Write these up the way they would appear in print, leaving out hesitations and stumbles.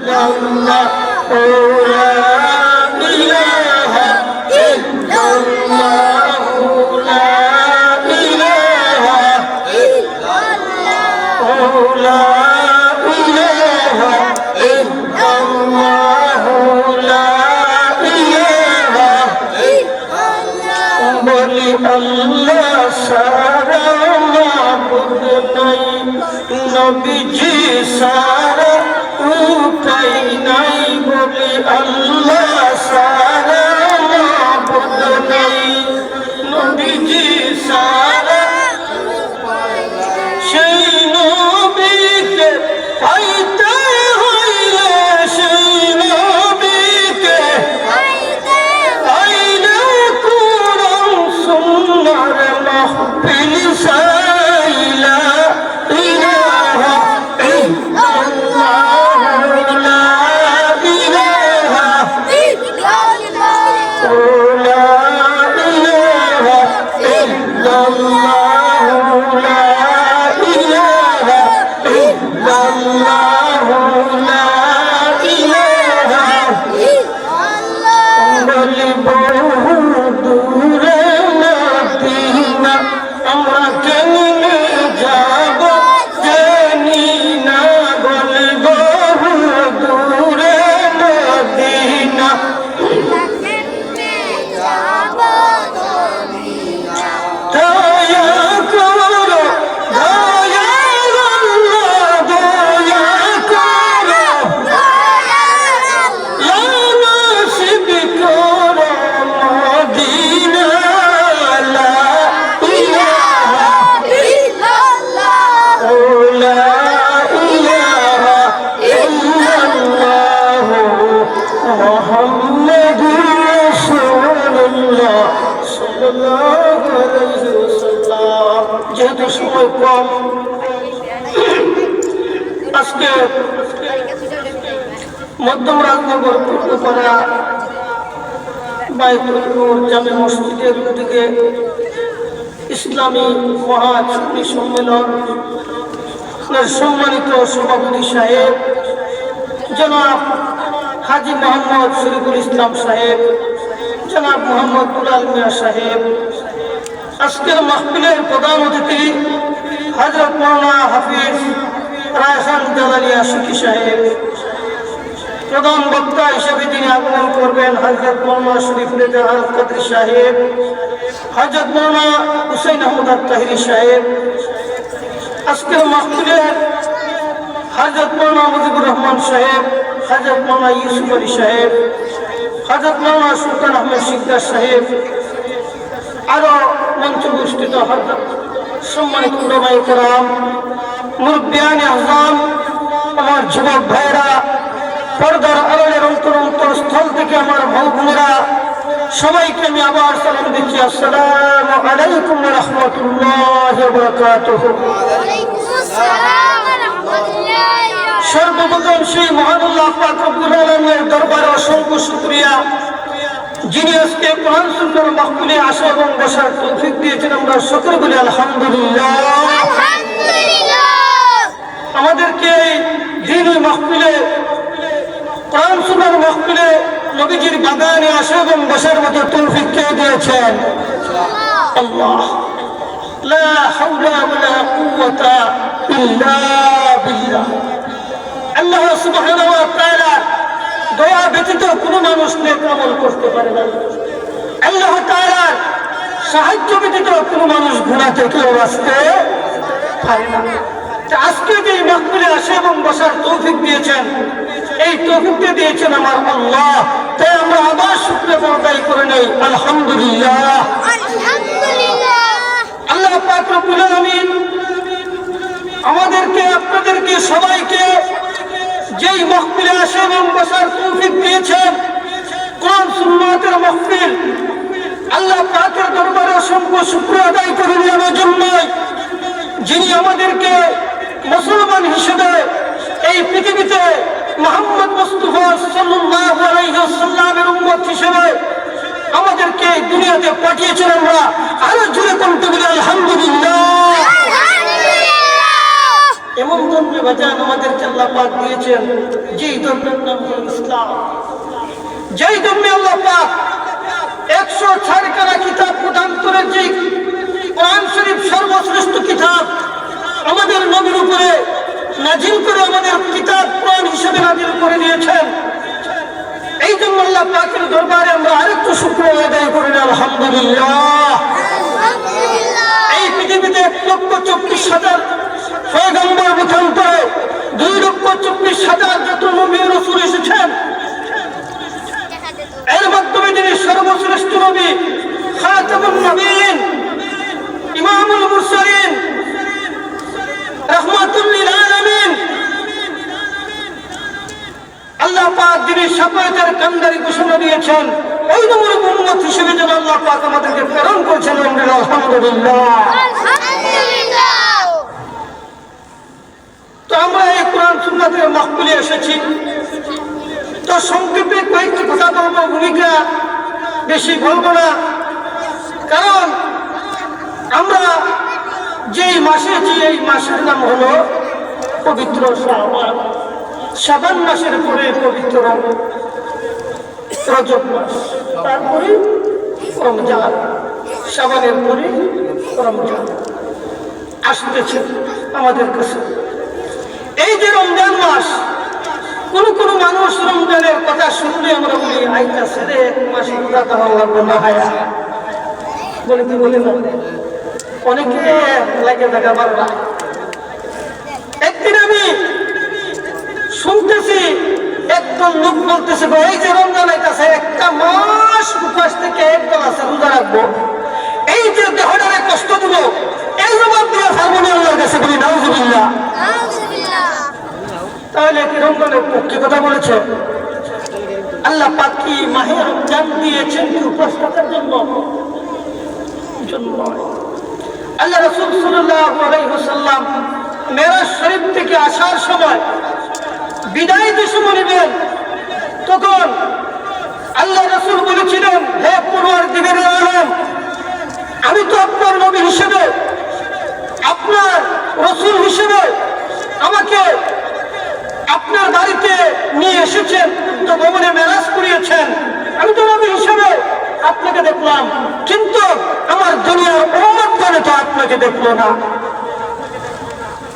ইল্লাল্লাহ লা ইলাহা ইল্লাল্লাহ লা ইলাহা ইল্লাল্লাহ লা ইলাহা ইল্লাল্লাহ লা ইলাহা ইল্লাল্লাহ বলি আল্লাহ সারা মাবুদ নাই নবীজি সারা উপায় নাই বলি আল্লাহ সারা মাবুদ নাই নবীজি সারা সেই নবীকে পাইতে হইলে সেই নবীকে পাইলে কুরআন সুন্নাহর মাহফিল সাইলা ইলাহা ইল্লাল্লাহ লা ইলাহা ইল্লাল্লাহ লা ইলাহা ইল্লাল্লাহ লা ইলাহা ইল্লাল্লাহ লা ইলাহা ইল্লাল্লাহ বলি বহু দূরে মদিনা আমরা কেমনে যাব জানি না বলি বহু দূরে মদিনা দয়া করো দয়া আল্লাহ দয়া করো ইয়া নাসিব করো মদিনা লা ইলাহা ইল্লাল্লাহ লা ইলাহা ইল্লাল্লাহ মুহাম্মাদুর রাসূলুল্লাহ সাল্লাল্লাহু আলাইহি ওয়াসাল্লাম। যেহেতু সময় কম আজকে মধ্যম রাজনগর পূর্বপাড়া বাইতুল জামে মসজিদের উদ্যোগে ইসলামী মহাচুক্তি সম্মেলন সম্মানিত সভাপতি সাহেব জনাব হাজী মোহাম্মদ শরীফুল ইসলাম সাহেব, জনাব মোহাম্মদ দুলাল মিয়া সাহেব, আজকের মাহফিলের প্রধান অতিথি হযরত মাওলানা হাফিজ রায়হান জালালী আশিকি সাহেব, প্রধান বক্তা হিসেবে তিনি আগমন করবেন হযরত মাওলানা শরীফুল জাহান কাদরী সাহেব, হযরত মাওলানা হুসাইন আহমদ আত-তাহিরি সাহেব। আজকের মাহফিলে হযরত মাওলানা মুজিবুর রহমান সাহেব, হযরত মাওলানা ইউসুফ আলী সাহেব, হযরত মাওলানা সুলতান আহমেদ শিকদার সাহেব, আরো মঞ্চবস্থিত হযরত সম্মানিত উলামায়ে কেরাম, মুরব্বিয়ানে আযম, আমার যুবক ভাইরা, পর্দার আড়ালের অন্তর স্থল থেকে আমার ভাই বোনেরা, সবাইকে আমি আবার সালাম দিচ্ছি। আসসালামু আলাইকুম ওয়া রাহমাতুল্লাহি ওয়া বারাকাতুহু। সর্বপ্রথম সেই মহান আল্লাহ পাক রব্বুল আলামিনের দরবারে অসংখ্য শুকরিয়া, যিনি আজকে কোরআন সুন্নাহর মাহফিলে আসা এবং বসার তৌফিক দিয়েছেন। আমরা শুকর বলি আলহামদুলিল্লাহ। আমাদেরকে দ্বীনি মাহফিলে, কোরআন সুন্নাহর মাহফিলে নবীজির বাগানে আসা এবং বসার মতো তৌফিক কে দিয়েছেন? আল্লাহ। লা হাওলা ওয়ালা কুওয়াতা ইল্লা বিল্লাহ। আল্লাহ সুবহানাহু ওয়া তাআলা দয়া ব্যতীত কোনো মানুষ নেক আমল করতে পারে না। আল্লাহ তাআলার সাহায্য ব্যতীত কোনো মানুষ গুনাহ থেকে বাঁচতে পারে না। আজকে যে মাহফিলে আসা এবং বসার তৌফিক দিয়েছেন, এই তৌফিকটা দিয়েছেন আমার আল্লাহ। তাই আমরা আবার শুকরিয়া আদায় করে নেই আলহামদুলিল্লাহ। আল্লাহ পাক রব্বুল আলামিন আমাদেরকে, আপনাদেরকে, সবাইকে যেই মাহফিলে আসা এবং বসার তৌফিক দিয়েছেন, কোরআন সুন্নাতের মাহফিল, আল্লাহ পাকের দরবারে অসংখ্য শুকরিয়া আদায় করে নেওয়ার জন্য, যিনি আমাদেরকে মুসলমান হিসেবে এই পৃথিবীতে মুহাম্মদ মুস্তাফা সাল্লাল্লাহু আলাইহি ওয়াসাল্লামের উম্মত হিসেবে আমাদেরকে দুনিয়াতে পাঠিয়েছেন। আমরা আরো জোরে করতে বলি আলহামদুলিল্লাহ। এমন ধর্মে বাজান আমাদেরকে আল্লাহ পাক দিয়েছেন, যেই ধর্মের নাম হল ইসলাম। যেই ধর্মে আল্লাহ পাক 106 খানা কিতাব প্রদান করে, যে কোরআন শরীফ সর্বশ্রেষ্ঠ কিতাব আমাদের নবীর উপরে নাজিল করে, আমাদের কিতাব কোরআন হিসেবে নাজিল করে দিয়েছেন। এই জন্য আল্লাহ পাকের দরবারে আমরা আরেকটু শুকরিয়া আদায় করি, আলহামদুলিল্লাহ। এই পৃথিবীতে 1,24,000 পয়গম্বর মুখান্তরে 2,24,000 যত নবী রাসূল এসেছেন, এর মাধ্যমে যিনি সর্বশ্রেষ্ঠ নবী, খাতামুন নবীন, ইমামুল মুরসালিন, রাহমাতুল লিল আলামিন, আল্লাহ পাক যিনি শাফায়াতের কান্ডারি ঘোষণা দিয়েছেন, ওই নবীর উম্মত হিসেবে যেন আল্লাহ পাক আমাদেরকে প্রেরণ করেছেন, আলহামদুলিল্লাহ। তো আমরা এই কোরআন সুন্নাতের মাহফিলে এসেছি। তো সংক্ষেপে কয়েকটি কথা বলবো, ভূমিকা বেশি বলবো না, কারণ আমরা যেই মাসে আছি এই মাসের নাম হলো পবিত্র শাবান। শাবান মাসের পরে পবিত্র রজব মাস, তারপরে রমজান, শাবানের পরে রমজান আসতেছে আমাদের কাছে। এই যে রমজান মাস, কোন কোন মানুষ রমজানের কথা শুনলে আমরা বলি আইতাছে রে, এক মাস রোজা দেওয়া লাগবে না ভাইয়া, বলে কি বলি না, অনেকে লাগে দেখা পারবা। একদিন আমি শুনতেছি একদম লোক বলতেছে, এই যে রমজান আইতাছে, একটা মাস উপাস থেকে একদম আছে রোজা রাখবো, এই যে দেহটারে কষ্ট দিব, এই জবাব দিয়ে হারমোনিয়ামের কাছে বলি নাউজুবিল্লাহ। তাহলে কি রমজানের পক্ষে কথা বলেছে? আল্লাহ পাক কি মাহে রমজান দিয়েছেন কি উপাস থাকার জন্য? আল্লাহ রাসূল সাল্লাল্লাহু আলাইহি ওয়াসাল্লাম মেরাজ শরীফ থেকে আসার সময় বিদায় যে সময় নেবেন, তখন আল্লাহ রাসূল বলেছিলেন, হে পরওয়ারদিগারে আলম, আমি তো আপনার নবী হিসেবে, আপনার রাসূল হিসেবে আমাকে আপনার বাড়িতে নিয়ে এসেছেন, তো ভবনে মেরাজ করিয়েছেন, আমি তো নবী হিসেবে আপনাকে দেখলাম, কিন্তু আমার দুনিয়ার উম্মতগণ তো আপনাকে দেখলো না।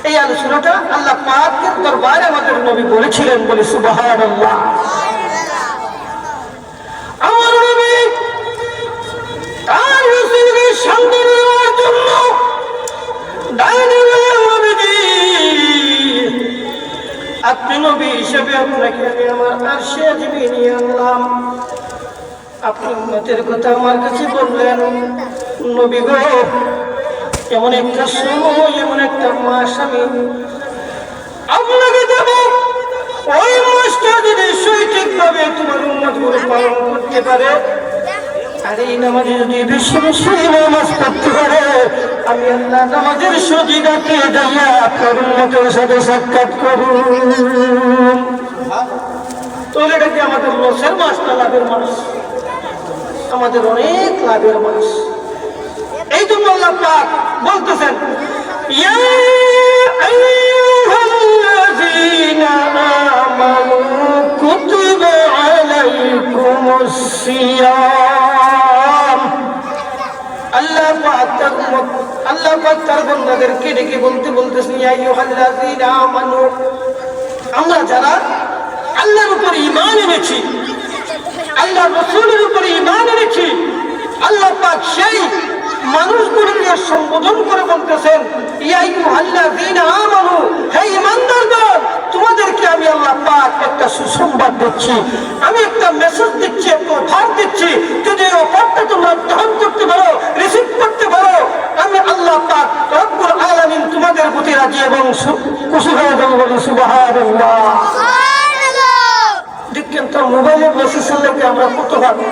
এই আলোচনাটা আল্লাহ পাকের দরবারে আমাদের নবী বলেছিলেন, বলে সুবহানাল্লাহ। আমার নবী তার রাসূলের সামনে নেওয়ার জন্য আপনি নবী হিসেবে আপনাকে আমি আমার আরশে আজিমে নিয়ে আনলাম। আপনি উম্মতের কথা আমার কাছে বললেন, নবী গো, এমন একটা সময়, এমন একটা মাস আমি আপনাকে দেব, ওই মাসটা যদি সঠিকভাবে তোমার উম্মতগুলো পালন করতে পারে, আর এই নামাজে যদি বেশি বেশি নামাজ পড়তে পারে, আমি আল্লাহ নামাজের সজিদাকে যাইয়া আপনার উম্মতের সাথে সাক্ষাৎ করুন। তো এটা কি আমাদের লসের মাস না লাভের মাস? আমাদের অনেক লাভের মাস। এই জন্য আল্লাহ পাক বলতেছেন, ইয়া আইয়ুহাল্লাযীনা আমানু কুতিবা আলাইকুমুস সিয়াম। আল্লাহ পাক তার বান্দাদেরকে ডেকে বলতেছেন, ইয়া আইয়ুহাল্লাযীনা আমানু, আমরা যারা আল্লাহর উপর ঈমান এনেছি, আল্লাহর রাসূলের উপর ঈমান এনেছি, আল্লাহ পাক সেই মানুষগুলোকে সম্বোধন করে বলতেছেন, ইয়া আইয়ুহাল্লাযীনা আমানু, হে ঈমানদারগণ, তোমাদেরকে আমি আল্লাহ পাক একটা সুসংবাদ দিচ্ছি, আমি একটা মেসেজ দিচ্ছি, একটা অফার দিচ্ছি, যদি এই অফারটা তোমরা গ্রহণ করতে পারো, রিসিভ করতে পারো, আমি আল্লাহ পাক রব্বুল আলামিন তোমাদের প্রতি রাজি এবং খুশি হয়ে যাব, বলি সুবহানাল্লাহ। দেখেন তো মোবাইলে মেসেজ করলে আমরা কত ভাবি,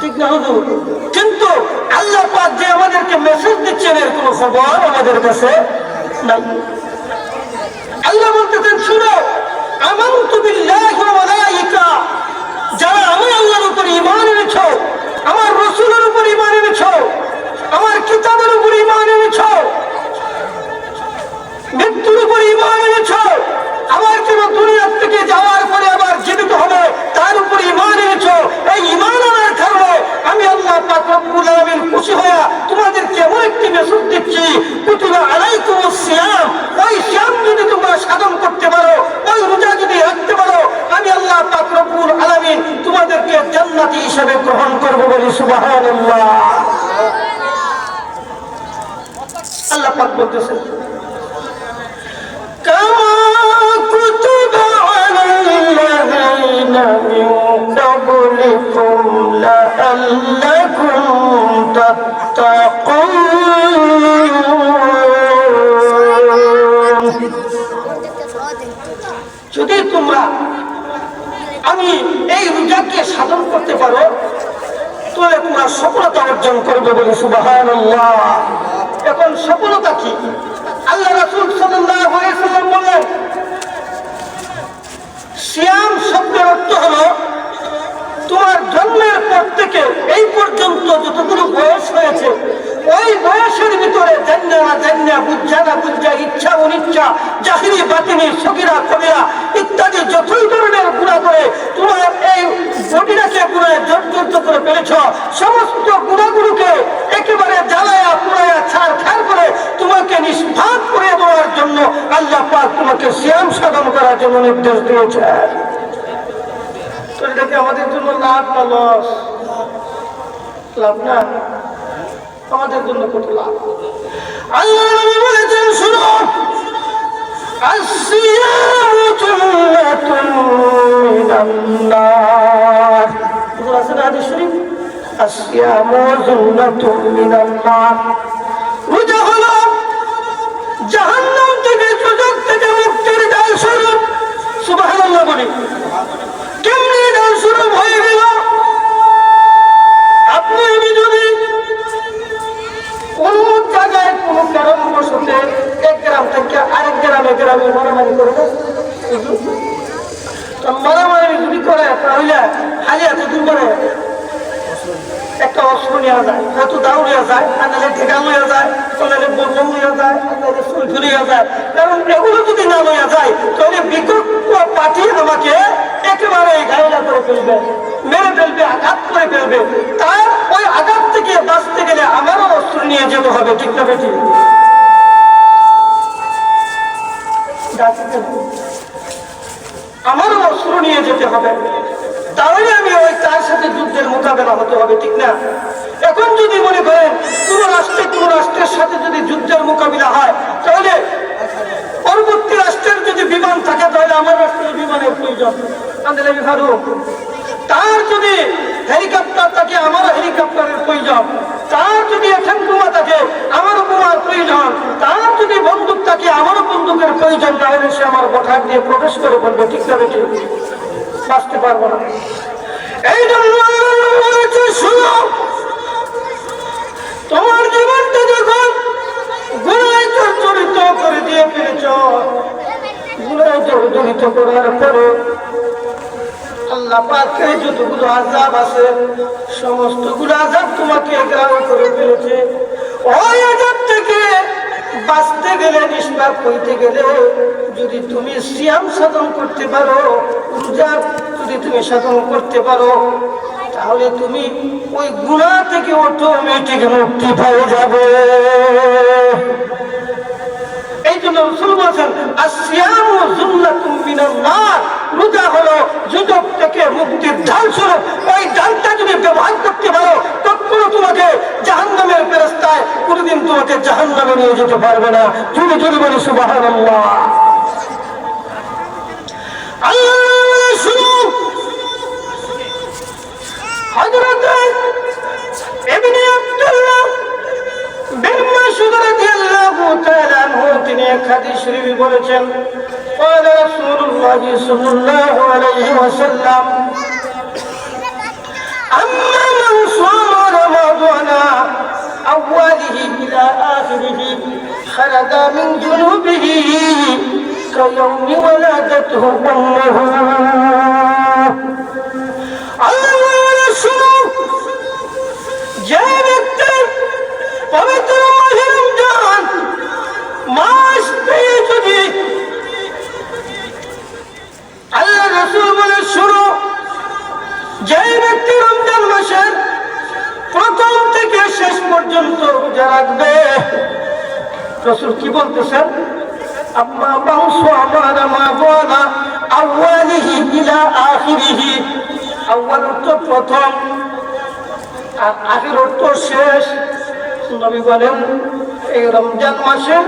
ঠিক না হুজুর? কিন্তু আল্লাহ পাক যে আমাদেরকে মেসেজ দিচ্ছেন, এর কোনো খবর আমাদের কাছে নাই। আল্লাহ বলতেছেন, শুনো, আমানতু বিল্লাহি ওয়া মালাইকা, যারা আমি আল্লাহর উপর ঈমান এনেছো, আমার রাসূলের উপর ঈমান এনেছো, আমার কিতাবের উপর ঈমান এনেছো, মৃত্যুর উপর ঈমান এনেছ, আবার কেন দুনিয়ার থেকে যাওয়ার পরে আবার জীবিত হবে তার উপর ঈমান এনেছ। এই ঈমান আনার কারণে আমি আল্লাহ পাক রব্বুল আলামিন খুশি হয়ে তোমাদেরকে এমন একটি মেসেজ দিচ্ছি, কুতিবা আলাইকুমুস সিয়াম, ওই সিয়াম যদি তোমরা সাধন করতে পারো, ওই রোজা যদি রাখতে পারো, আমি আল্লাহ পাক রব্বুল আলামিন তোমাদেরকে জান্নাতি হিসেবে গ্রহণ করব। বলি সুবহানাল্লাহ। আল্লাহ পাক বলতেছেন, কামা কুতিবা আলাল্লাযীনা মিন ক্বাবলিকুম লাআল্লাকুম তাত্তাকুন। যদি তোমরা আমি এই রোজাকে সাধন করতে পারো তাহলে তোমরা সফলতা অর্জন করবে। বলে সুবহানাল্লাহ। এখন সফলতা কি? আল্লাহ রাসূল সাল্লাল্লাহু আলাইহি ওয়াসাল্লাম বলেন, সিয়াম শব্দের অর্থ হলো তোমার জন্মের পর থেকে এই পর্যন্ত যতগুলো বয়স হয়েছে ওই বয়সের ভিতরে জান্না না জান্না, বুঝা না বুঝা, ইচ্ছা অনিচ্ছা, জাহিরি বাতিনি, সগীরা কবিরা ইত্যাদি যতই ধরনের গুনাহ করে তোমার এই বডিটাকে গুনাহে জর্জরিত করে ফেলেছ, সমস্ত গুনাহগুলোকে একেবারে জ্বালায়া পুড়ায়া ছাড়খাড় করে তোমাকে নিষ্পাপ করে দেওয়ার জন্য আল্লাহ পাক তোমাকে সিয়াম সাধন করার জন্য নির্দেশ দিয়েছে। তো এটা কি আমাদের জন্য লাভ না লস? লাভ না, আমাদের জন্য কত লাভ। আল্লাহ নবী বলেছেন, শুনো, আসসিয়ামু জুন্নাতুন মিনান নার। আছে না হাদিস শরীফ, আসসিয়ামু জুন্নাতুন মিনান নার। রোজা হলো জাহান্নাম থেকে, দুজক থেকে মুক্তির ডাল স্বরূপ। সুবহানাল্লাহ বলি। কেমনি ডাল স্বরূপ হয়ে গেল? আপনি আমি যদি কোন জায়গায় কোন কারণবশতে এক গ্রাম থেকে আরেক গ্রামে মারামারি করে না, মারামারি যদি করে তাহলে খালি হাতে দূর করে একটা অস্ত্র নেওয়া যায়, হয়তো দাও নেওয়া যায়, আর নাহলে ঠেকা নেওয়া যায়, নাহলে বলম নেওয়া যায়, নাহলে সুলফি নেওয়া যায়। কারণ এগুলো যদি না নেওয়া যায় তাহলে বিকল্প পার্টি আমাকে একেবারে ঘায়লা করে ফেলবে, মেরে ফেলবে, আঘাত করে ফেলবে। তার ওই আঘাত থেকে বাঁচতে গেলে আমারও অস্ত্র নিয়ে যেতে হবে, ঠিক না বেটি? আমারও অস্ত্র নিয়ে যেতে হবে, তাহলে আমি ওই তার সাথে যুদ্ধের মোকাবেলা হতে হবে, ঠিক না? এখন যদি মনে করেন কোন রাষ্ট্রের সাথে যদি যুদ্ধের মোকাবিলা হয় তাহলে পরবর্তী রাষ্ট্রের যদি বিমান থাকে তাহলে আমার রাষ্ট্রের বিমানের প্রয়োজন, তার যদি হেলিকপ্টার থাকে আমারও হেলিকপ্টারের প্রয়োজন, তার যদি এখান বোমা থাকে আমারও বোমার প্রয়োজন, তার যদি বন্দুক থাকে আমারও বন্দুকের প্রয়োজন। তাহলে সে আমার বঠার দিয়ে প্রবেশ করে বলবে, ঠিক না বেটি? বাঁচতে পারবো না। এই জন্য শুনো, তোমার জীবনটা যখন গুনাহে জর্জরিত করে দিয়ে ফেলেছ, গুনাহে জর্জরিত করার পরে আল্লাহ পাকের যতগুলো আযাব আছে সমস্তগুলো আযাব তোমাকে গ্রাহ্য করে ফেলেছে। ওই আযাব থেকে বাঁচতে গেলে, নিষ্পাপ হইতে গেলে যদি তুমি সিয়াম সাধন করতে পারো, রোজা যদি তুমি সাধন করতে পারো, তাহলে তুমি ওই গুনাহ থেকে অটোমেটিক মুক্তি পেয়ে যাবে। এই জন্য রাসূল বলেছেন, আসসিয়ামু জুন্নাতুম মিনান নার। রোজা হলো যুদ্ধ থেকে মুক্তির ঢাল স্বরূপ। ওই ঢালটা যদি ব্যবহার করতে পারো তখন তোমাকে জাহান্নামের ফেরেশতায় কোনোদিন তোমাকে জাহান্নামে নিয়ে যেতে পারবে না। জোরে জোরে বলি সুবহানাল্লাহ। আল্লাহ শুনো, হযরত ইবনে আব্দুল্লাহ বিন মাসউদ রাদিয়াল্লাহু তাআলা আনহু তিনি এক হাদিস শরীফে বলেছেন, قال رسول الله صلى الله عليه وسلم أما من صام رمضان أوله إلى آخره خرج من جنوبه كيوم ولدته أمه. الله শুনুন, যে ব্যক্তি পবিত্র মাহে রমজান মাস পেয়ে রাসূল বলে, শুনো, যে ব্যক্তি রমজান মাসের প্রথম থেকে শেষ পর্যন্ত রোজা রাখবে, রাসূল কি বলতেছেন, আম্মা বাউসু আমারা মা বলা আউয়ালিহি ইলা আখিরিহি, আউয়াল অর্থ প্রথম আর আখির অর্থ শেষ। নবী বলেন এই রমজান মাসের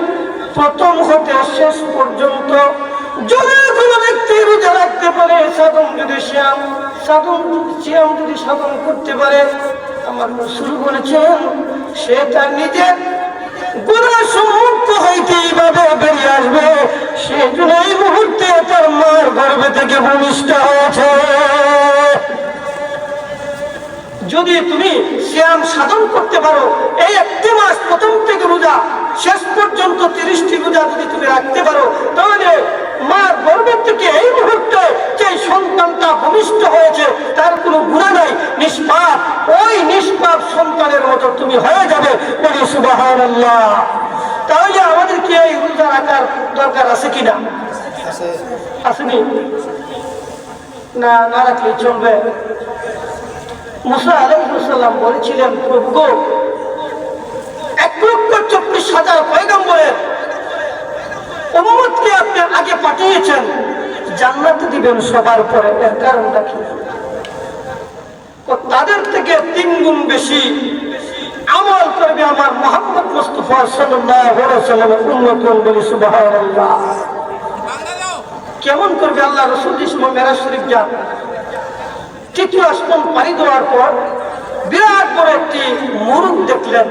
প্রথম হতে শেষ পর্যন্ত যদি কোনো ব্যক্তি রোজা রাখতে পারে, সাধন যদি সিয়াম যদি সাধন করতে পারে, আমার রাসূল বলেছেন সে তার নিজের গুনাহ সম্মুক্ত হইতে এইভাবে বেরিয়ে আসবে, সে জন্য এই মুহূর্তে তার মার গর্ভে থেকে ভূমিষ্ঠ হয়েছে। যদি তুমি সিয়াম সাধন করতে পারো, এই একটি মাস প্রথম থেকে রোজা শেষ পর্যন্ত 30টি রোজা যদি তুমি রাখতে পারো, তাহলে মার গর্ভের থেকে এই মুহূর্তে যে সন্তানটা ভূমিষ্ঠ হয়েছে তার কোনো গুনাহ নাই, নিষ্পাপ, ওই নিষ্পাপ সন্তানের মতো তুমি হয়ে যাবে। বলি সুবহানাল্লাহ। তাহলে আমাদের কি এই রোজা রাখার দরকার আছে কিনা? আসেনি? না, না রাখলে চলবে? মুসা আলাইহিস সালাম বলেছিলেন, প্রভু গো, 1,40,000 পয়গম্বরের উম্মতকে আপনি আগে পাঠিয়েছেন, জান্নাতে দিবেন সবার পরে, এর কারণটা কি? তাদের থেকে 3 গুণ বেশি আমল করবে আমার মুহাম্মদ মুস্তাফা সাল্লাল্লাহু আলাইহি ওয়াসাল্লামের উম্মতগণ। বলি সুবহানাল্লাহ। কেমন করবে? আল্লাহ রাসূল যে সময় মেরাজ শরীফ যান, তৃতীয় আসমান পাড়ি দেওয়ার পর বিরাট বড় একটি মুরুখ দেখলেন।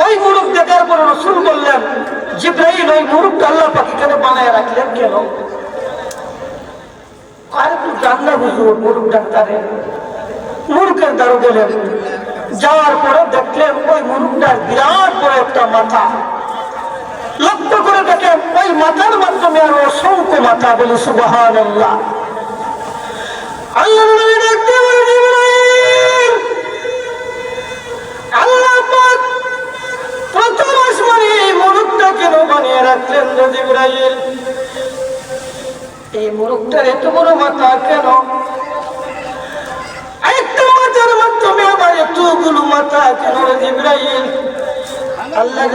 ওই মুরুখ দেখার পর রাসূল বললেন, জিবরাইল, ওই মুরুখটা আল্লাহ পাক এখানে বানায় রাখলেন কেন? আর একটু জানলা বুঝবো মুরুখ ডাক্তারে। মুরুখের দ্বারা গেলেন, যাওয়ার পরে দেখলেন ওই মুরুখটার বিরাট বড় একটা মাথা। লক্ষ্য করে দেখেন ওই মাথার মাধ্যমে আর অসংখ্য মাথা। বলি সুবহানাল্লাহ। আল্লাহ নবী দেখতে বলেন, জিবরাইল, আল্লাহ পাক প্রথম আসমানে এই মুরুখটা কেন বানিয়ে রাখলেন রে জিবরাইল? এই মুরুখটার এত বড় মাথা কেন? একটা মাথার মাধ্যমে আবার এতগুলো মাথা কেন রে জিবরাইল? আল্লাহ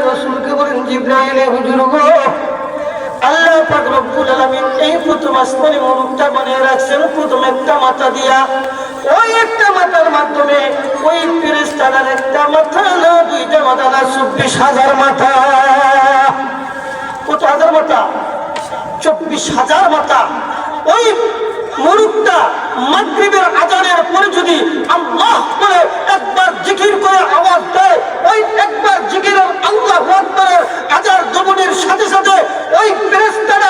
রাসূলকে বলেন, জিবরাইল, হুজুর গো, আল্লাহ পাক রব্বুল আলামিন এই প্রথম আসমানে মুরুখটা বানিয়ে রাখছেন প্রথম একটা মাথা দিয়া। ওই একটা মাথার মাধ্যমে ওই ফেরেশতার একটা মাথা না, 2টা মাথা না, 24,000 মাথা। কত হাজার মাথা? 24,000 মাথা। ওই মুরুখটা মাগরিবের আযানের পরে যদি আল্লাহ বলে একবার জিকির করে আওয়াজ দেয়, ওই একবার জিকিরের আল্লাহু আকবারের হাজার ধ্বনির সাথে সাথে ওই ফেরেশতার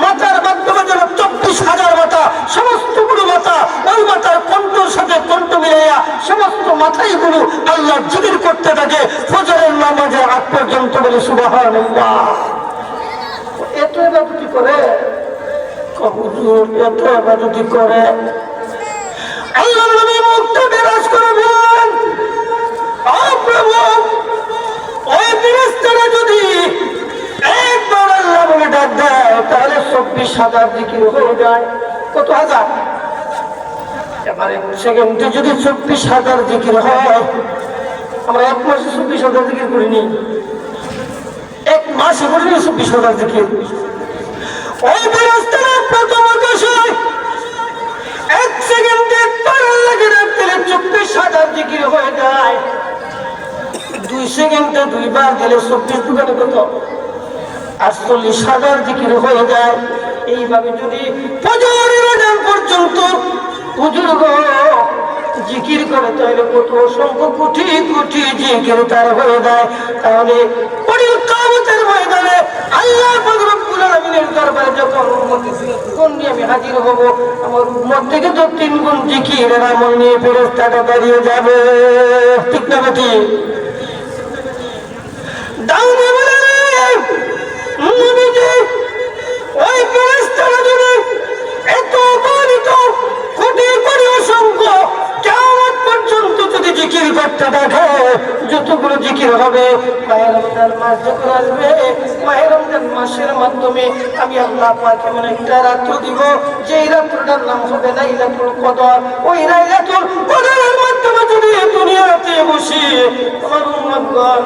মাথার মাধ্যমে যেন 24,000 মাথা, সমস্তগুলো মাথা ওই মাথার কণ্ঠের সাথে কণ্ঠ মিলাইয়া সমস্ত মাথাইগুলো আল্লাহ জিকির করতে থাকে ফজরের নামাজের আগ পর্যন্ত। বলে সুবহানাল্লাহ। এত ইবাদত করে, হুজুর এত ইবাদত করে। আল্লাহ নবী মুখটা বিরাজ করে বলেন, ও প্রভু, ওই ফেরেশতারা যদি একবার আল্লাহ বলে ডাক দেয় তাহলে 24,000 জিকির হয়ে যায়। কত হাজার? এবার 1 সেকেন্ডে যদি 24,000 জিকির হয়, আমরা 1 মাসে 24,000 জিকির করিনি, 1 মাসে করিনি 24,000 জিকির। ওই ফেরেশতারা প্রথম আকাশে 1 সেকেন্ডে একবার আল্লাহকে ডাক দিলে 24,000 জিকির হয়ে যায়। 2 সেকেন্ডে 2 বার দিলে 24 দোকানে কত? 48,000 জিকির হয়ে যায়। এইভাবে যদি ফজরের আযান পর্যন্ত হুজুর গো জিকির করে, তাহলে কত অসংখ্য কোটি কোটি জিকির তার হয়ে যায়। তাহলে কিয়ামতের ময়দানে আল্লাহ পাক রব্বুল আলামিনের দরবারে যখন উম্মত নিয়ে আমি হাজির হব, আমার উম্মত থেকে তো 3 গুণ জিকিরের আমল নিয়ে ফেরেশতারা দাঁড়িয়ে যাবে। ঠিক না বেটি? দাউদে বলে, নবীজি, ওই ফেরেশতারা যদি এত গণিত কোটি কোটি অসংখ্য কিয়ামত পর্যন্ত যদি জিকির করতে থাকে, যতগুলো জিকির হবে, মাহে রমজান মাস যখন আসবে, মাহে রমজান রমজান মাসের মাধ্যমে আমি আল্লাহ পাক এমন একটা রাত্র দিব যেই রাত্রটার নাম হবে লাইলাতুল কদর। ওই লাইলাতুল কদরের মাধ্যমে যদি দুনিয়াতে বসে আমার উম্মতগণ,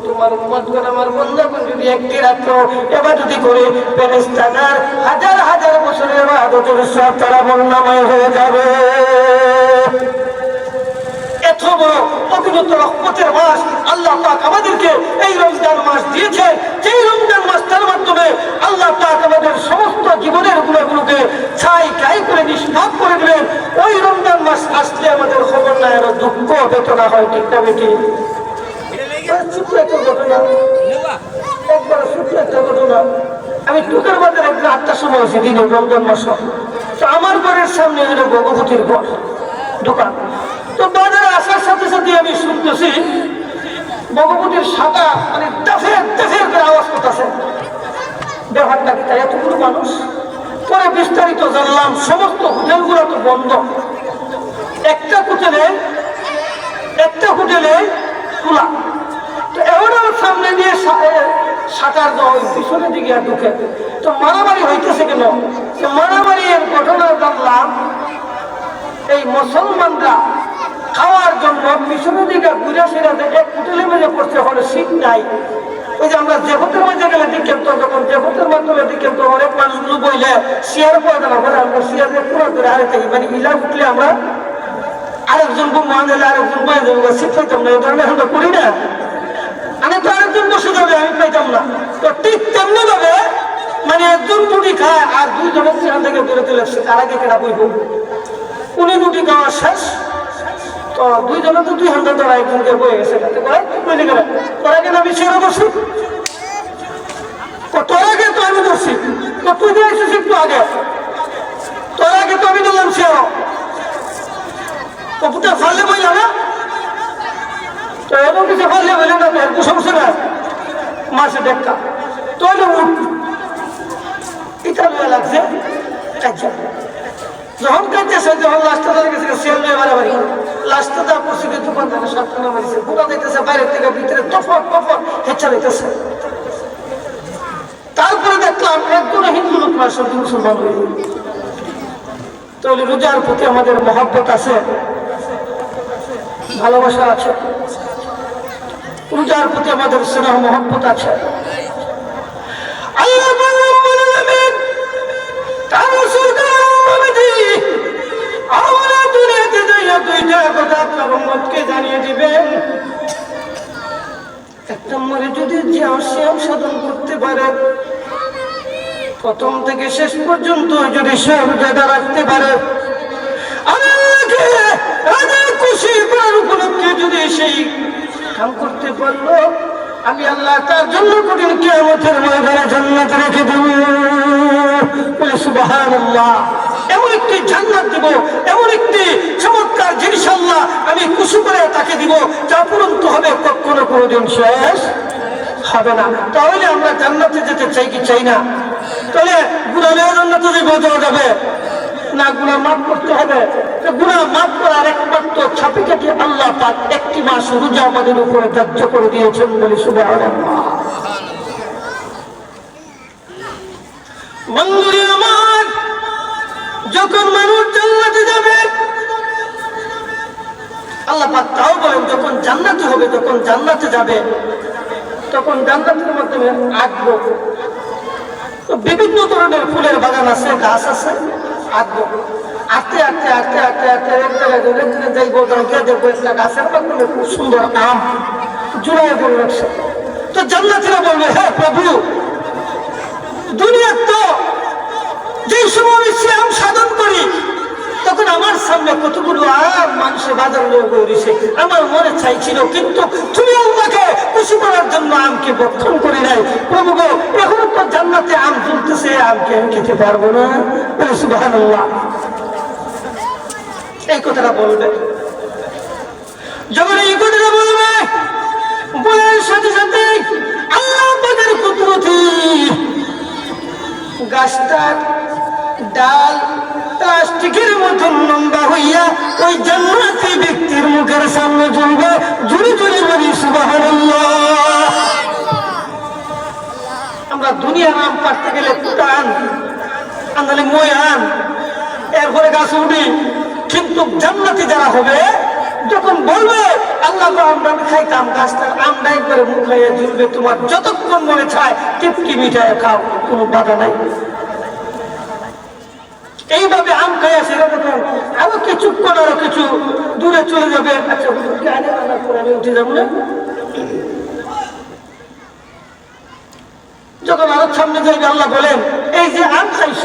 তোমার উম্মতগণ, আমার বান্দাগণ যদি একটি রাত্র ইবাদত করে ফেরেশতাদের হাজার হাজার বছরের ইবাদতের সব তারা বর্ণময় হয়ে যাবে। এত বড় অবিরত রহমতের মাস আল্লাহ পাক আমাদেরকে এই রমজান মাস দিয়েছে, যেই রমজান মাসটার মাধ্যমে আল্লাহ পাক আমাদের সমস্ত জীবনের গুণাগুলোকে ছাই কাই করে নিষ্পাপ করে দিলেন। ওই রমজান মাস আসলে আমাদের খবর নাই আরো দুঃখ বেদনা হয়, ঠিক না বেটি? ছোট্ট একটা ঘটনা, একবার ছোট্ট একটা ঘটনা। আমি টুকের বাজার একদিন 8টার সময় আছি, দিন রমজান মাস। তো আমার ঘরের সামনে হলো ভগবতীর ঘর দোকান। তো বাজারে আসার সাথে সাথে আমি শুনতেছি ভগবতীর সাদা মানে দাফের দাফের করে আওয়াজ করতেছে। ব্যাপারটা কি তাই? এতগুলো মানুষ। পরে বিস্তারিত জানলাম সমস্ত হোটেলগুলো তো বন্ধ, একটা হোটেলে খোলা। তো এমন আমার সামনে দিয়ে শাটার দেওয়া, পিছনের দিকে আর ঢুকে। তো মারামারি হইতেছে কেন? মারামারির ঘটনা জানলাম এই মুসলমানরা খাওয়ার জন্য পিছনের দিকে ঘুরে ফিরে এক হোটেলে মেজে পড়ছে, হলে সিট নাই। ওই যে আমরা জেফতের মাঝে গেলে দেখেন তো, যখন জেফতের মাধ্যমে দেখেন তো অনেক মানুষগুলো বইলে চেয়ার পাওয়া যাবে, আমরা চেয়ার পুরো করে আরে থাকি, মানে ইলা উঠলে আমরা আরেকজনকে মান দিলে আরেকজন বয়ে যাবো, সিট পাইতাম না। এই ধরনের আমরা করি না, আমি তো আরেকজন বসে যাবে, আমি পাইতাম না। তো ঠিক তেমনি ভাবে মানে একজন রুটি খায় আর দুইজনের সেখান থেকে দূরে চলে আসছে, তার আগে কেনা বইব। উনি রুটি খাওয়া শেষ, তো দুইজনে তো 200 টাকা একজনকে বয়ে গেছে। তোর আগে আমি সেরে বসি, তোর আগে তো আমি বসি, তো তুই দিয়েছিস একটু আগে, তোর আগে তো আমি দিলাম সেও। তো পুটা ফাললে বইল না, তো এমন কিছু ফাললে বইল না, এর সমস্যা না, মাসে দেখা তো এটা লাগছে। যখন কাটতেছে, যখন লাস্টটা গেছে সেল নিয়ে বাড়াবাড়ি, লাস্টটা দেওয়া করছে কিন্তু দোকানদারের সাতখানা মারিছে, পুরা দিতেছে বাইরের থেকে ভিতরে তফর তফর হেচ্ছা দিতেছে। তারপরে দেখলাম একজন হিন্দু লোক না, সব মুসলমান হয়ে। তাহলে রোজার প্রতি আমাদের মহব্বত আছে, ভালোবাসা আছে, রোজার প্রতি আমাদের স্নেহ মহব্বত আছে। আল্লাহ জানিয়ে দিবেন, এক নম্বরে যদি শ্যাম সাধন করতে পারে, প্রথম থেকে শেষ পর্যন্ত যদি সব জায়গা রাখতে পারে, খুশি করার উপলক্ষে যদি সেই কাম করতে পারলো, আমি আল্লাহ তার জন্য কঠিন কিয়ামতের ময়দানে জান্নাত রেখে দেব। সুবহানাল্লাহ। এমন একটি জান্নাত দেব, এমন একটি চমৎকার জিনিস আল্লাহ আমি খুশি করে তাকে দিব, যা পূরন্ত হবে কখনো কোনোদিন শেষ হবে না। তাহলে আমরা জান্নাতে যেতে চাই কি চাই না? তাহলে গুনাহের জান্নাতে যাওয়া যাবে না, গুনাহ মাফ করতে হবে। গুনাহ মাফ করার একমাত্র ছাপিকাটি আল্লাহ পাক একটি মাস রোজা আমাদের উপরে ধার্য করে দিয়েছেন বলে সুবহানাল্লাহ। বন্ধুরে আমার, যখন মানুষ জান্নাতে যাবে, আল্লাহ পাক তাও বলেন যখন জান্নাতে হবে, যখন জান্নাতে যাবে, তখন জান্নাতের মাধ্যমে আঁকবো। তো বিভিন্ন ধরনের ফুলের বাগান আছে, গাছ আছে, আঁকবো। আঁকতে আঁকতে আঁকতে আঁকতে আঁকতে যাইবো, দেখবো একটা গাছের মাধ্যমে খুব সুন্দর আম জুড়াই করে রাখছে। তো জান্নাতীরা বলবে, হ্যাঁ প্রভু, দুনিয়ার তো যেই সময় আমি শ্যাম সাধন করি, তখন আমার সামনে কতগুলো আম মানুষের বাজার লোক করেছে, আমার মনে চাইছিল, কিন্তু তুমি আমাকে খুশি করার জন্য আমকে বক্ষণ করে নাই। প্রভু গো, এখন তো জান্নাতে আম ঝুলতেছে, আমকে আমি খেতে পারবো না। সুবহানাল্লাহ। এই কথাটা বলবে, যখন এই কথাটা বলবে, বলার সাথে সাথে আল্লাহ পাকের কুদরতি গাছটার ডাল প্লাস্টিকের মতন লম্বা হইয়া ওই জান্নাতি ব্যক্তির মুখের সামনে ঝুলবে। জুড়ে জুড়ে বলি সুবহানাল্লাহ। আমরা দুনিয়ার আম পাড়তে গেলে কুটান আন্দালে মই আন এরপরে গাছে উঠি, কিন্তু জান্নাতি যারা হবে যখন বলবে আল্লাহ আমরা খাইতাম গাছটার আমটা একবারে মুখ খাইয়ে ঝুলবে, তোমার যতক্ষণ মনে চায় টিপকি মিঠাই খাও, কোনো বাধা নাই। এইভাবে আম খাইয়া সেরকম আরো কিছুক্ষণ আরো কিছু দূরে চলে যাবে। আচ্ছা আমি উঠে যাবো না, যখন আরো সামনে যাইবে আল্লাহ বলেন এই যে আম খাইছ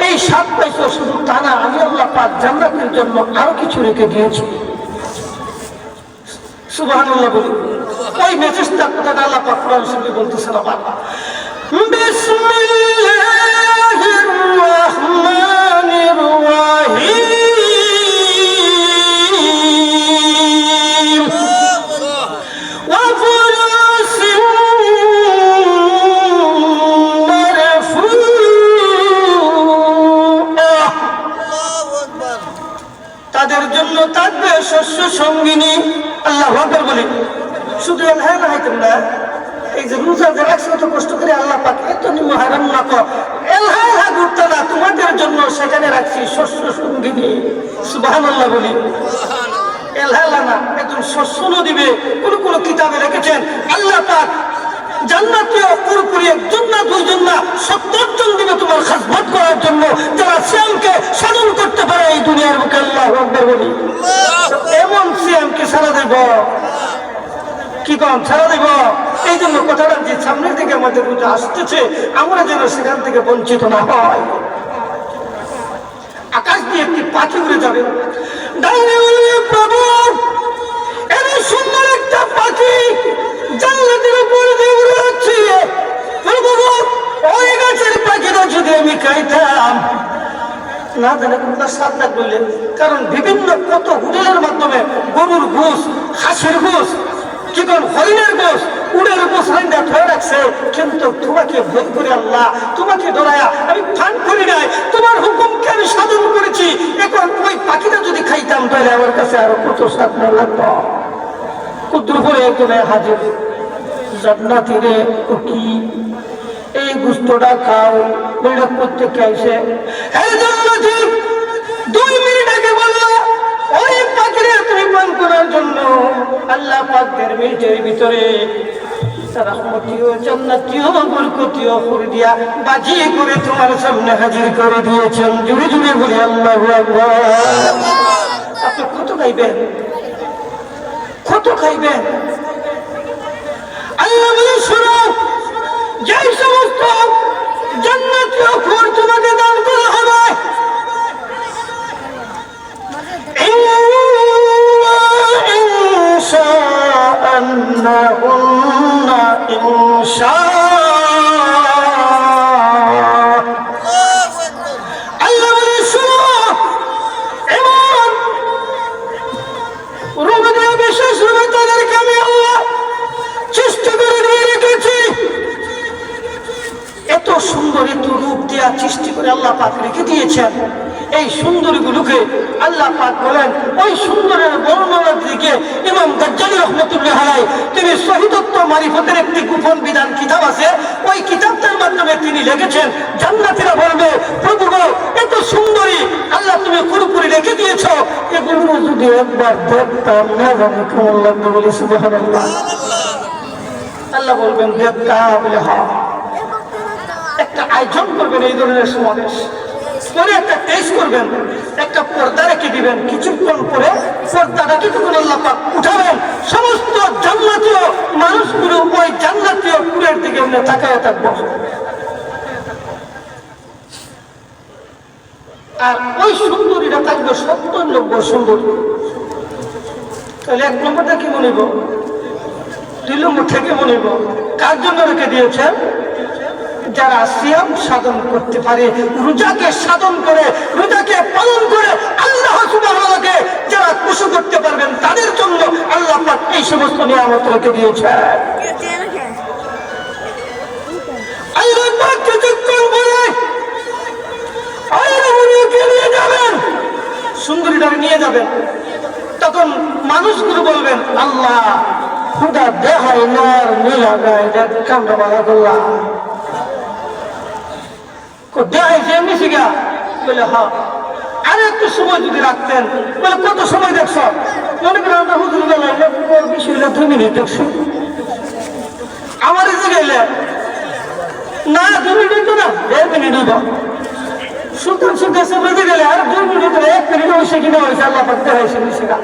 এই স্বাদ পাইছ, শুধু তা না আমি আল্লাহ পাক জান্নাতের জন্য আরো কিছু রেখে দিয়েছি। সুবহানাল্লাহ বলি। ওই মেসেজটা কোথায় আল্লাহ পাক কোরআন শরীফে বলতেছেন আবার বিসমিল্লাহির রাহমানির রাহিম ওয়া ফুলুসিন মারফুআ, তাদের জন্য থাকবে শস্য সঙ্গিনী। আল্লাহু আকবার বলি। শুধু এলহা না হাইতেন না, এই যে রোজা যে রাখছে কত কষ্ট করে আল্লাহ পাক এত নিম্ন হারাম না কর এলহা ঘুরতে না, তোমাদের জন্য সেখানে রাখছি শস্য সঙ্গিনী। সুবহানাল্লাহ বলি। এলহা না, একজন শস্য দিবে। কোন কোন কিতাবে রেখেছেন আল্লাহ পাক জান্নাতীয় পুরোপুরি একজন না দুইজন না 70 জন দিবে তোমার খাদমত করার জন্য, যারা সিয়ামকে সাধন করতে পারে এই দুনিয়ার বুকে। আল্লাহু আকবার বলি। এমন সিয়ামকে সারা দেব, কি কম ছাড়া দেব। এই জন্য কথাটা যে সামনের দিকে আমাদের রোজা আসতেছে, আমরা যেন সেখান থেকে বঞ্চিত না হয়। আকাশ দিয়ে একটি পাখি উড়ে যাবে, প্রভু এত সুন্দর একটা পাখি জান্নাতের উপর দিয়ে উড়ে যাচ্ছে, প্রভু ওই গাছের পাখিটা যদি আমি খাইতাম না জানে কোনটা স্বাদ লাগবে। কারণ বিভিন্ন কত হোটেলের মাধ্যমে গরুর গোশ, হাঁসের গোশ, কি কোন হরিণের গোশ, উড়ের গোশ রাইন্দা ধরে রাখছে, কিন্তু তোমাকে ভয় করে আল্লাহ, তোমাকে ডরায়া আমি ফান করি নাই, তোমার হুকুমকে আমি সাধন করেছি। এখন ওই পাখিটা যদি খাইতাম তাহলে আমার কাছে আরো কত স্বাদ না লাগতো। কুদ্রুপুরে একজনে হাজির, জান্নাতি রে ও কি এই গুস্তটা খাও, বইটা প্রত্যেককে আইসে এই জান্নাতি 2 মিনিট আগে বললো ওই পাখিরে তুমি পান করার জন্য আল্লাহ পাক 1.5 মিনিটের ভিতরে রহমতীয় জান্নাতীয় বরকতীয় করে দিয়া বাজিয়ে করে তোমার সামনে হাজির করে দিয়েছেন। জুড়ে জুড়ে বলি আল্লাহু আকবার। আপনি কত খাইবেন, কত খাইবেন? আল্লাহ বলে শোনো, যেই সমস্ত জান্নাতীয় ফুল তোমাকে দান করা হবে আল্লাহ বলে শোনো, এমন রোগে বিশেষ রূপে তাদেরকে আমি আল্লাহ চেষ্টা করে দিয়ে রেখেছি। এত সুন্দর এত রূপ দেয়া সৃষ্টি করে আল্লাহ পাক রেখে দিয়েছেন। এই সুন্দরীগুলোকে আল্লাহ পাক বলেন, ওই সুন্দরের বর্ণনার দিকে ইমাম গাজ্জালী রহমাতুল্লাহ আলাইহি তিনি শহীদত্ব মারিফতের একটি গোপন বিধান কিতাব আছে, ওই কিতাবটার মাধ্যমে তিনি লিখেছেন জান্নাতীরা বলবে প্রভু গো এত সুন্দরী আল্লাহ তুমি পুরোপুরি রেখে দিয়েছো, এগুলো যদি একবার দেখতাম না জানি কেমন লাগবে। বলি সুবহানাল্লাহ। আল্লাহ বলবেন দেখতাম, বলে হ্যাঁ। একটা আয়োজন করবেন এই ধরনের সমাবেশ পরে, একটা টেস্ট করবেন, একটা পর্দা রেখে দিবেন, কিছুক্ষণ পরে পর্দাটা কিছুক্ষণ আল্লাহ পাক উঠাবেন, সমস্ত জান্নাতীয় মানুষগুলো ওই জান্নাতীয় ফুলের দিকে তাকায় থাকবো। আর ওই সুন্দরীরা থাকবে 70 নম্বর সুন্দরী। তাহলে 1 নম্বরটা কি মনিব, 2 নম্বর থেকে মনিব কার জন্য রেখে দিয়েছেন? যারা সিয়াম সাধন করতে পারে, রোজাকে সাধন করে, রোজাকে পালন করে আল্লাহ সুবহানাহু ওয়া তাআলাকে যারা খুশি করতে পারবেন তাদের জন্য আল্লাহ পাক এই সমস্ত নিয়ামত রেখে দিয়েছেন। আল্লাহ পাক কিছুক্ষণ পরে আল্লাহকে নিয়ে যাবেন, সুন্দরীটা নিয়ে যাবেন। তখন মানুষগুলো বলবেন আল্লাহ খুদা দেখাই না মিলা গায় কামড়া বালা করলাম, দেয় যে মিশিগা বলে হ্যাঁ আরে একটু সময় যদি রাখতেন বলে কত সময় দেখছো মনে করেন আমরা হুজুর বেলায় 2 মিনিট দেখছি আমার এসে গেলে না 2 মিনিট তো না 1 মিনিট হইব সুলতান সুলতান বেঁধে গেলে আর 2 মিনিট 1 মিনিট হয়েছে কিনা হয়েছে আল্লাহ পাকতে হয়েছে মিশিগা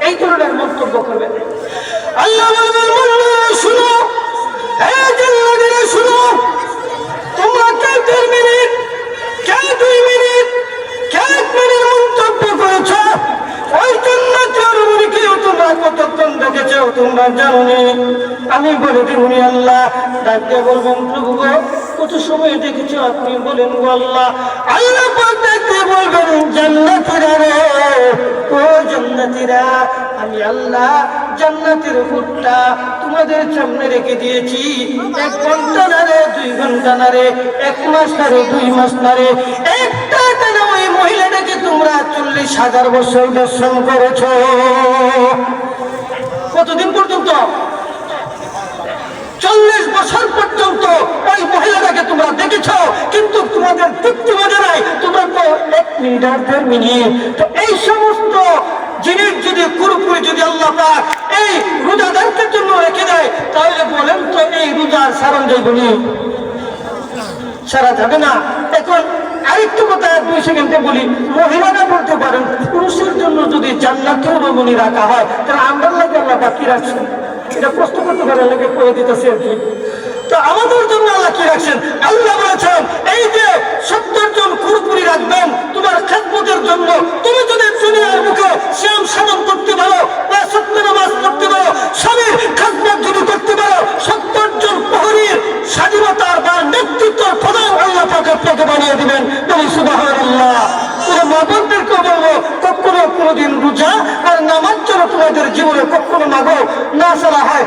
এই ধরনের মন্তব্য করবে আল্লাহ বলবেন শুনো এই জান্নাতীরা শুনো তোমরা কে 3 মিনিট কে 2 মিনিট কে 1 মিনিট মন্তব্য করেছ ওই জান্নাতের মুরিকে তোমরা কতক্ষণ দেখেছো তোমরা জানো নি আমি বলে দিবনি আল্লাহ ডাকতে বলবেন প্রভু গো কত সময় দেখেছো আপনি বলেন গো আল্লাহ আল্লাহ পাক ডাকতে বলবেন জান্নাতীরা রে ও জান্নাতীরা আমি আল্লাহ জান্নাতের হুটটা তোমাদের সামনে রেখে দিয়েছি 1 ঘন্টা না রে 2 ঘন্টা না রে 1 মাস না রে 2 মাস না রে একটা টানা ওই মহিলাটাকে তোমরা 40,000 বছর দর্শন করেছো কতদিন পর্যন্ত 40 বছর পর্যন্ত ওই মহিলাটাকে তোমরা দেখেছো কিন্তু তোমাদের তৃপ্তি বোঝে নাই তোমরা তো 1 মিনিট আর 1.5 মিনিট তো এই সমস্ত জিনিস যদি পুরোপুরি যদি আল্লাহ পাক এই রোজাদারদের জন্য রেখে দেয় তাহলে বলেন তো এই রোজার সারণ যাইবনি সারা যাবে না এখন আরেকটু কথা 2 সেকেন্ডে বলি মহিলারা বলতে পারেন পুরুষের জন্য যদি জান্নাতেও রমণী রাখা হয় তাহলে আমরা লাগে আল্লাহ পাক কি রাখছেন এটা প্রশ্ন করতে পারে আল্লাহকে করে দিতেছে আর কি তো আমাদের জন্য আল্লাহ কি রাখছেন আল্লাহ বলেছেন এই যে 70 জন পুরোপুরি রাখবেন তোমার খেদমতের জন্য তুমি যদি দুনিয়ার মুখে শ্যাম সাধন করতে পারো বা সত্য নামাজ পড়তে পারো স্বামীর খেদমত যদি করতে পারো 70 জন প্রহরীর স্বাধীনতার বা নেতৃত্বের প্রধান আল্লাহ পাক আপনাকে বানিয়ে দিবেন বলি সুবহানাল্লাহ পুরো মা-বোনদেরকে বলবো কখনো কোনোদিন রোজা আর নামাজ যেন তোমাদের জীবনে কখনো মাগো না চলা হয়